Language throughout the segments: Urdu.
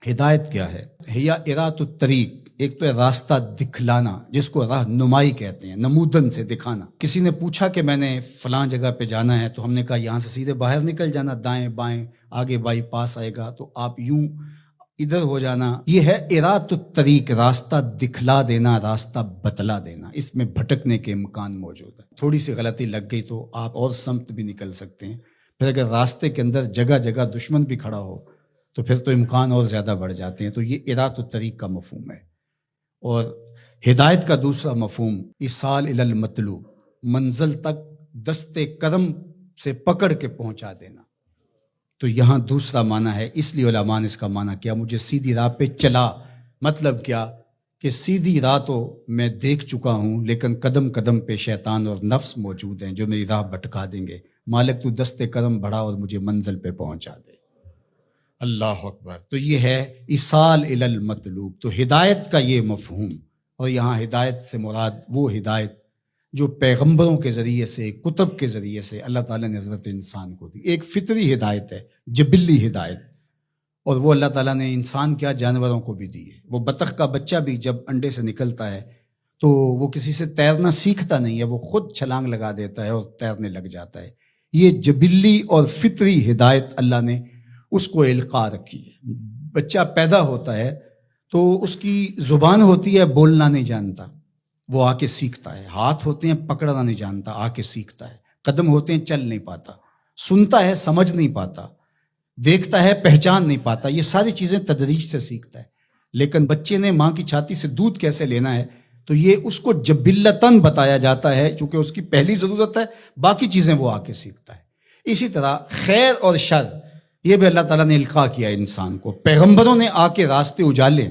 ہدایت کیا ہے؟ ہیا ارات الطریق، ایک تو ہے راستہ دکھلانا، جس کو راہ نمائی کہتے ہیں، نمودن سے دکھانا۔ کسی نے پوچھا کہ میں نے فلاں جگہ پہ جانا ہے، تو ہم نے کہا یہاں سے سیدھے باہر نکل جانا، دائیں بائیں آگے بائی پاس آئے گا تو آپ یوں ادھر ہو جانا۔ یہ ہے ارات الطریق، راستہ دکھلا دینا، راستہ بتلا دینا۔ اس میں بھٹکنے کے امکان موجود ہے، تھوڑی سی غلطی لگ گئی تو آپ اور سمت بھی نکل سکتے ہیں۔ پھر اگر راستے کے اندر جگہ جگہ دشمن بھی کھڑا ہو تو پھر تو امکان اور زیادہ بڑھ جاتے ہیں۔ تو یہ ارات الطریق کا مفہوم ہے۔ اور ہدایت کا دوسرا مفہوم ایصال الی المطلوب، منزل تک دستے کرم سے پکڑ کے پہنچا دینا۔ تو یہاں دوسرا معنی ہے، اس لیے علماء نے اس کا معنی کیا مجھے سیدھی راہ پہ چلا۔ مطلب کیا کہ سیدھی راہ تو میں دیکھ چکا ہوں، لیکن قدم قدم پہ شیطان اور نفس موجود ہیں جو میری راہ بھٹکا دیں گے۔ مالک تو دستے کرم بڑھا اور مجھے منزل پہ پہنچا دے۔ اللہ اکبر۔ تو یہ ہے ایصال الی المطلوب، تو ہدایت کا یہ مفہوم۔ اور یہاں ہدایت سے مراد وہ ہدایت جو پیغمبروں کے ذریعے سے، کتب کے ذریعے سے اللہ تعالیٰ نے حضرت انسان کو دی۔ ایک فطری ہدایت ہے، جبلی ہدایت، اور وہ اللہ تعالیٰ نے انسان کیا جانوروں کو بھی دی ہے۔ وہ بطخ کا بچہ بھی جب انڈے سے نکلتا ہے تو وہ کسی سے تیرنا سیکھتا نہیں ہے، وہ خود چھلانگ لگا دیتا ہے اور تیرنے لگ جاتا ہے۔ یہ جبلی اور فطری ہدایت اللہ نے اس کو القاء رکھی ہے۔ بچہ پیدا ہوتا ہے تو اس کی زبان ہوتی ہے، بولنا نہیں جانتا، وہ آ کے سیکھتا ہے۔ ہاتھ ہوتے ہیں، پکڑنا نہیں جانتا، آ کے سیکھتا ہے۔ قدم ہوتے ہیں، چل نہیں پاتا۔ سنتا ہے، سمجھ نہیں پاتا۔ دیکھتا ہے، پہچان نہیں پاتا۔ یہ ساری چیزیں تدریج سے سیکھتا ہے۔ لیکن بچے نے ماں کی چھاتی سے دودھ کیسے لینا ہے تو یہ اس کو جبلتاً بتایا جاتا ہے، چونکہ اس کی پہلی ضرورت ہے، باقی چیزیں وہ آ کے سیکھتا ہے۔ اسی طرح خیر اور شر، یہ بھی اللہ تعالیٰ نے القاء کیا ہے انسان کو۔ پیغمبروں نے آ کے راستے اجالے،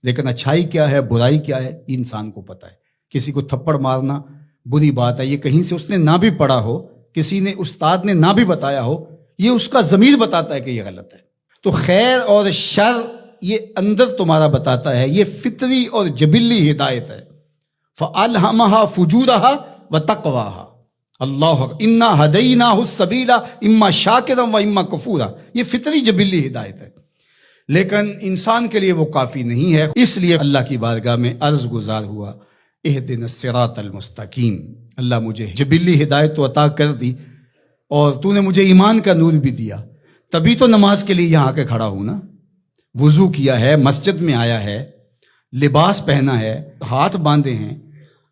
لیکن اچھائی کیا ہے، برائی کیا ہے، یہ انسان کو پتہ ہے۔ کسی کو تھپڑ مارنا بری بات ہے، یہ کہیں سے اس نے نہ بھی پڑھا ہو، کسی نے استاد نے نہ بھی بتایا ہو، یہ اس کا ضمیر بتاتا ہے کہ یہ غلط ہے۔ تو خیر اور شر یہ اندر تمہارا بتاتا ہے، یہ فطری اور جبلی ہدایت ہے۔ فَأَلْهَمَهَا فُجُورَهَا وَتَقْوَاهَا۔ اللہ اِنَّا هَدَيْنَاهُ السَّبِيلَ إِمَّا شَاكِرًا وَإِمَّا كَفُورًا۔ یہ فطری جبلی ہدایت ہے، لیکن انسان کے لیے وہ کافی نہیں ہے۔ اس لیے اللہ کی بارگاہ میں عرض گزار ہوا، اہدنا الصراط المستقیم۔ اللہ مجھے جبلی ہدایت تو عطا کر دی، اور تو نے مجھے ایمان کا نور بھی دیا، تبھی تو نماز کے لیے یہاں آ کے کھڑا ہوں نا۔ وضو کیا ہے، مسجد میں آیا ہے، لباس پہنا ہے، ہاتھ باندھے ہیں،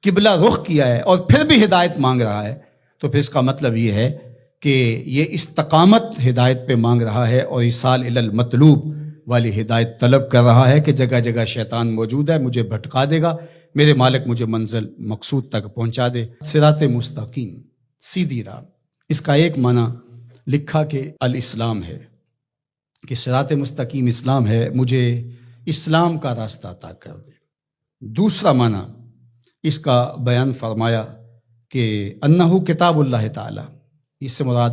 قبلہ رخ کیا ہے، اور پھر بھی ہدایت مانگ رہا ہے، تو پھر اس کا مطلب یہ ہے کہ یہ استقامت ہدایت پہ مانگ رہا ہے، اور ایصال الی المطلوب والی ہدایت طلب کر رہا ہے کہ جگہ جگہ شیطان موجود ہے، مجھے بھٹکا دے گا، میرے مالک مجھے منزل مقصود تک پہنچا دے۔ صراط مستقیم، سیدھی راہ۔ اس کا ایک معنی لکھا کہ الاسلام ہے، کہ صراط مستقیم اسلام ہے، مجھے اسلام کا راستہ عطا کر دے۔ دوسرا معنی اس کا بیان فرمایا کہ انہو کتاب اللہ تعالی، اس سے مراد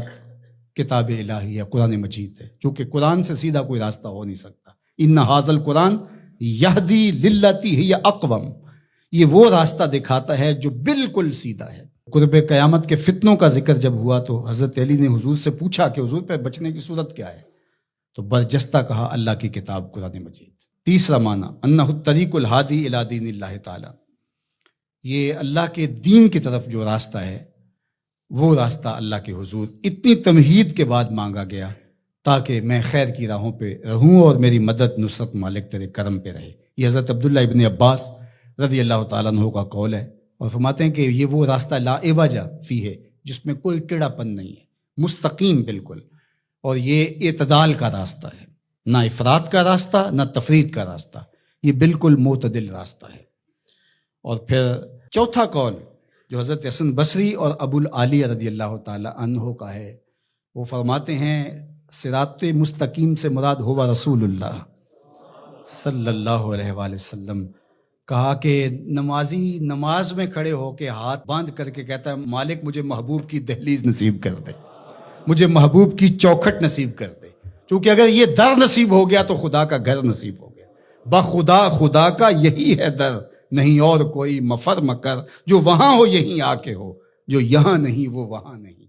کتاب الہی ہے، قرآن مجید ہے، چونکہ قرآن سے سیدھا کوئی راستہ ہو نہیں سکتا۔ ان ھذا القرآن یہدی للتی ہی اقوم، یہ وہ راستہ دکھاتا ہے جو بالکل سیدھا ہے۔ قرب قیامت کے فتنوں کا ذکر جب ہوا تو حضرت علی نے حضور سے پوچھا کہ حضور پہ بچنے کی صورت کیا ہے، تو برجستہ کہا اللہ کی کتاب قرآن مجید۔ تیسرا معنی انہ الطریق الہادی الی دین اللہ تعالی، یہ اللہ کے دین کی طرف جو راستہ ہے، وہ راستہ اللہ کے حضور اتنی تمہید کے بعد مانگا گیا تاکہ میں خیر کی راہوں پہ رہوں اور میری مدد نصرت مالک تیرے کرم پہ رہے۔ یہ حضرت عبداللہ ابن عباس رضی اللہ تعالیٰ عنہ کا قول ہے، اور فرماتے ہیں کہ یہ وہ راستہ لا عوج فیہ، جس میں کوئی ٹیڑھا پن نہیں ہے، مستقیم بالکل، اور یہ اعتدال کا راستہ ہے، نہ افراط کا راستہ نہ تفرید کا راستہ، یہ بالکل معتدل راستہ ہے۔ اور پھر چوتھا قول جو حضرت حسن بصری اور ابو العالیہ رضی اللہ تعالی عنہ کا ہے، وہ فرماتے ہیں صراط مستقیم سے مراد ہوا رسول اللہ صلی اللہ علیہ وآلہ وسلم۔ کہا کہ نمازی نماز میں کھڑے ہو کے ہاتھ باندھ کر کے کہتا ہے مالک مجھے محبوب کی دہلیز نصیب کر دے، مجھے محبوب کی چوکھٹ نصیب کر دے، کیونکہ اگر یہ در نصیب ہو گیا تو خدا کا گھر نصیب ہو گیا۔ بخدا خدا کا یہی ہے در، نہیں اور کوئی مفر مکر، جو وہاں ہو یہیں آ کے ہو، جو یہاں نہیں وہ وہاں نہیں۔